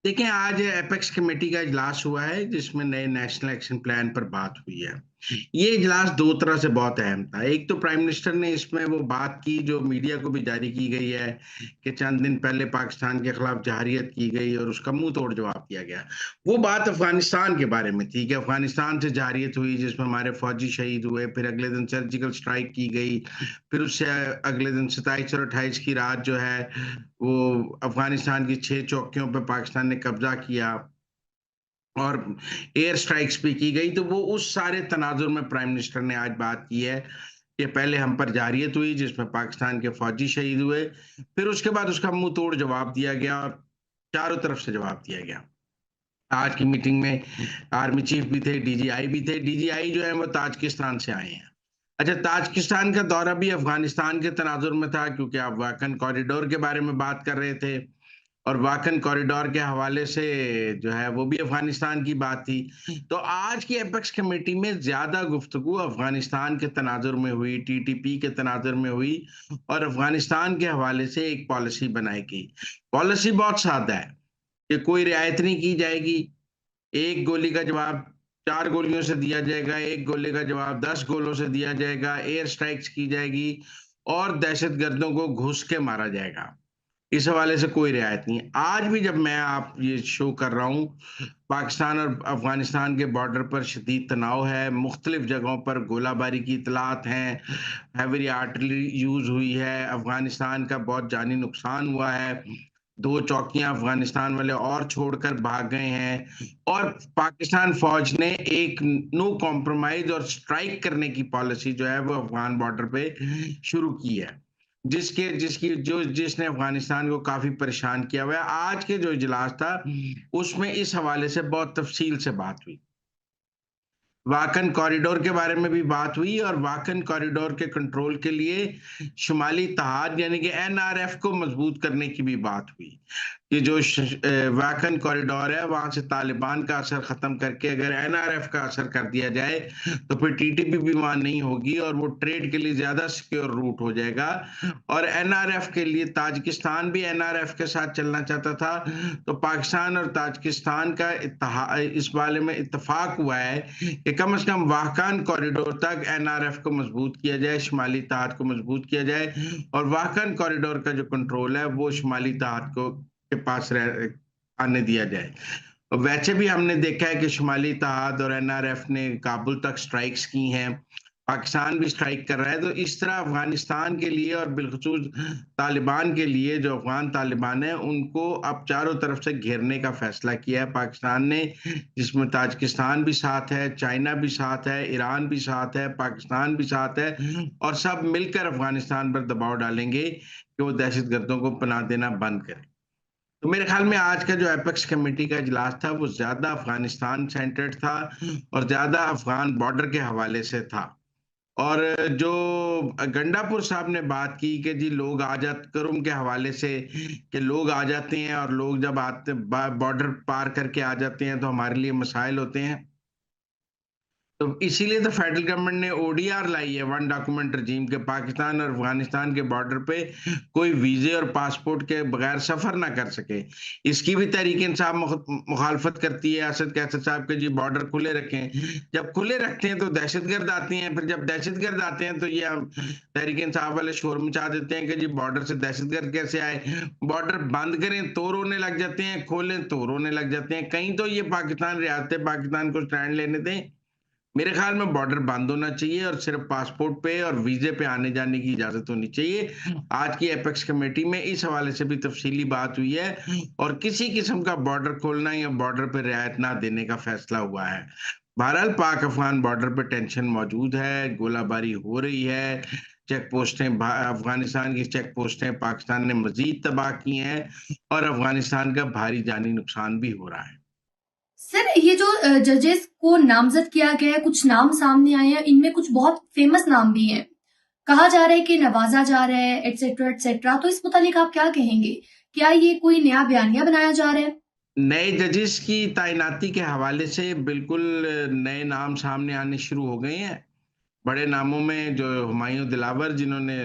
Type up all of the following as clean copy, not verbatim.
देखें, आज apex committee का इजलास हुआ है जिसमें नए नेशनल एक्शन प्लान पर बात हुई है। ये इजलास दो तरह से बहुत अहम था। एक तो प्राइम मिनिस्टर ने इसमें वो बात की जो मीडिया को भी जारी की गई है कि चंद दिन पहले पाकिस्तान के खिलाफ जहारियत की गई और उसका मुंह तोड़ जवाब दिया गया। वो बात अफगानिस्तान के बारे में थी कि अफगानिस्तान से जहारियत हुई जिसमें हमारे फौजी शहीद हुए, फिर अगले दिन सर्जिकल स्ट्राइक की गई, फिर उससे अगले दिन 27 और 28 की रात जो है वो अफगानिस्तान की 6 चौकियों पर पाकिस्तान ने कब्जा किया और एयर स्ट्राइक्स भी की गई। तो वो उस सारे तनाजुर में प्राइम मिनिस्टर ने आज बात की है कि पहले हम पर जारियत हुई जिसमें पाकिस्तान के फौजी शहीद हुए, फिर उसके बाद उसका मुंह तोड़ जवाब दिया गया और चारों तरफ से जवाब दिया गया। आज की मीटिंग में आर्मी चीफ भी थे, डीजीआई भी थे। डीजीआई जो है वो ताजिकिस्तान से आए हैं। अच्छा, ताजिकिस्तान का दौरा भी अफगानिस्तान के तनाजुर में था क्योंकि आप वाकन कॉरिडोर के बारे में बात कर रहे थे और वाकन कॉरिडोर के हवाले से जो है वो भी अफगानिस्तान की बात थी। तो आज की एपेक्स कमेटी में ज्यादा गुफ्तगू अफगानिस्तान के तनाजुर में हुई, टीटीपी के तनाजुर में हुई और अफगानिस्तान के हवाले से एक पॉलिसी बनाई गई। पॉलिसी बहुत सादा है कि कोई रियायत नहीं की जाएगी, एक गोली का जवाब 4 गोलियों से दिया जाएगा, एक गोली का जवाब 10 गोलों से दिया जाएगा, एयर स्ट्राइक्स की जाएगी और दहशतगर्दों को घुस के मारा जाएगा। इस हवाले से कोई रियायत नहीं है। आज भी जब मैं आप ये शो कर रहा हूँ, पाकिस्तान और अफगानिस्तान के बॉर्डर पर शदीद तनाव है, मुख्तलिफ जगहों पर गोलाबारी की इतलात हैं, हैवी आर्टिलरी यूज हुई है, अफगानिस्तान का बहुत जानी नुकसान हुआ है, 2 चौकियां अफगानिस्तान वाले और छोड़कर भाग गए हैं और पाकिस्तान फौज ने एक नो कॉम्प्रोमाइज और स्ट्राइक करने की पॉलिसी जो है वो अफगान बॉर्डर पे शुरू की है, जिसके जिसकी जो जिसने अफगानिस्तान को काफी परेशान किया हुआ है। आज के जो इजलास था उसमें इस हवाले से बहुत तफसील से बात हुई। वाकन कॉरिडोर के बारे में भी बात हुई और वाकन कॉरिडोर के कंट्रोल के लिए शुमाली तहाद यानी कि एनआरएफ को मजबूत करने की भी बात हुई कि जो वाकन कॉरिडोर है वहां से तालिबान का असर खत्म करके अगर एनआरएफ का असर कर दिया जाए तो फिर टीटीपी भी वहां नहीं होगी और वो ट्रेड के लिए ज्यादा सिक्योर रूट हो जाएगा। और एनआरएफ के लिए ताजिकिस्तान भी एनआरएफ के साथ चलना चाहता था, तो पाकिस्तान और ताजिकिस्तान का इस बारे में इत्तेफाक हुआ है कि कम से कम वाहकान कॉरिडोर तक एनआरएफ को मजबूत किया जाए, शुमाली तहाद को मजबूत किया जाए और वाहकान कॉरिडोर का जो कंट्रोल है वो शुमाली तहाद को के पास आने दिया जाए। वैसे भी हमने देखा है कि शुमाली तहाद और एनआरएफ ने काबुल तक स्ट्राइक्स की हैं, पाकिस्तान भी स्ट्राइक कर रहा है। तो इस तरह अफगानिस्तान के लिए और बिलखसूस तालिबान के लिए, जो अफगान तालिबान है उनको अब चारों तरफ से घेरने का फैसला किया है पाकिस्तान ने, जिसमें ताजिकिस्तान भी साथ है, चाइना भी साथ है, ईरान भी साथ है, पाकिस्तान भी साथ है और सब मिलकर अफगानिस्तान पर दबाव डालेंगे कि वो दहशतगर्दों को पनाह देना बंद करे। तो मेरे ख्याल में आज का जो एपेक्स कमेटी का इजलास था वो ज्यादा अफगानिस्तान सेंटर्ड था और ज्यादा अफगान बॉर्डर के हवाले से था। और जो गंडापुर साहब ने बात की कि जी लोग आ जाते करुम के हवाले से कि लोग आ जाते हैं और लोग जब आते बॉर्डर पार करके आ जाते हैं तो हमारे लिए मसाइल होते हैं, तो इसीलिए तो फेडरल गवर्नमेंट ने ओडीआर लाई है, वन डॉक्यूमेंट रजीम के पाकिस्तान और अफगानिस्तान के बॉर्डर पे कोई वीजे और पासपोर्ट के बगैर सफर ना कर सके। इसकी भी तहरीक इंसाफ मुखालफत करती है, असद कैसर साहब के जी बॉर्डर खुले रखें। जब खुले रखते हैं तो दहशतगर्द आते हैं, फिर जब दहशतगर्द आते हैं तो ये तहरीक इंसाफ वाले शोर मचा देते हैं कि जी बॉर्डर से दहशतगर्द कैसे आए। बॉर्डर बंद करें तो रोने लग जाते हैं, खोलें तो रोने लग जाते हैं। कहीं तो ये पाकिस्तान रियासत पाकिस्तान को स्टैंड लेने दें। मेरे ख्याल में बॉर्डर बंद होना चाहिए और सिर्फ पासपोर्ट पे और वीजे पे आने जाने की इजाजत होनी चाहिए। आज की एपेक्स कमेटी में इस हवाले से भी तफसीली बात हुई है और किसी किस्म का बॉर्डर खोलना या बॉर्डर पे रियायत ना देने का फैसला हुआ है। बहरहाल पाक अफगान बॉर्डर पे टेंशन मौजूद है, गोलाबारी हो रही है, चेक पोस्टें अफगानिस्तान की चेक पोस्टें पाकिस्तान ने मजीद तबाह की हैं और अफगानिस्तान का भारी जानी नुकसान भी हो रहा है। सर, ये जो जजेस को नामजद किया गया है, कुछ नाम सामने आए हैं, इनमें कुछ बहुत फेमस नाम भी हैं। कहा जा रहा है कि नवाजा जा रहा है, एटसेट्रा एटसेट्रा। तो इस मुतालिक आप क्या कहेंगे? क्या ये कोई नया बयानिया बनाया जा रहा है? नए जजेस की तैनाती के हवाले से बिल्कुल नए नाम सामने आने शुरू हो गए हैं। बड़े नामों में जो हुमायूं दिलावर, जिन्होंने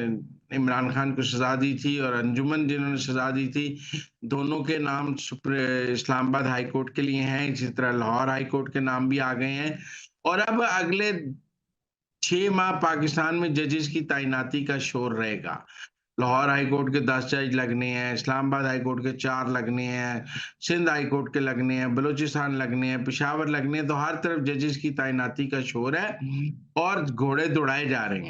इमरान खान को सजा दी थी और अंजुमन जिन्होंने सजा दी थी, दोनों के नाम इस्लामाबाद हाई कोर्ट के लिए हैं। इसी तरह लाहौर हाई कोर्ट के नाम भी आ गए हैं और अब अगले 6 माह पाकिस्तान में जजेस की तैनाती का शोर रहेगा। लाहौर हाई कोर्ट के 10 जज लगने हैं, इस्लामाबाद हाई कोर्ट के 4 लगने हैं, सिंध हाई कोर्ट के लगने हैं, बलूचिस्तान लगने हैं, पेशावर लगने हैं, तो हर तरफ जजेस की तैनाती का शोर है और घोड़े दौड़ाए जा रहे हैं।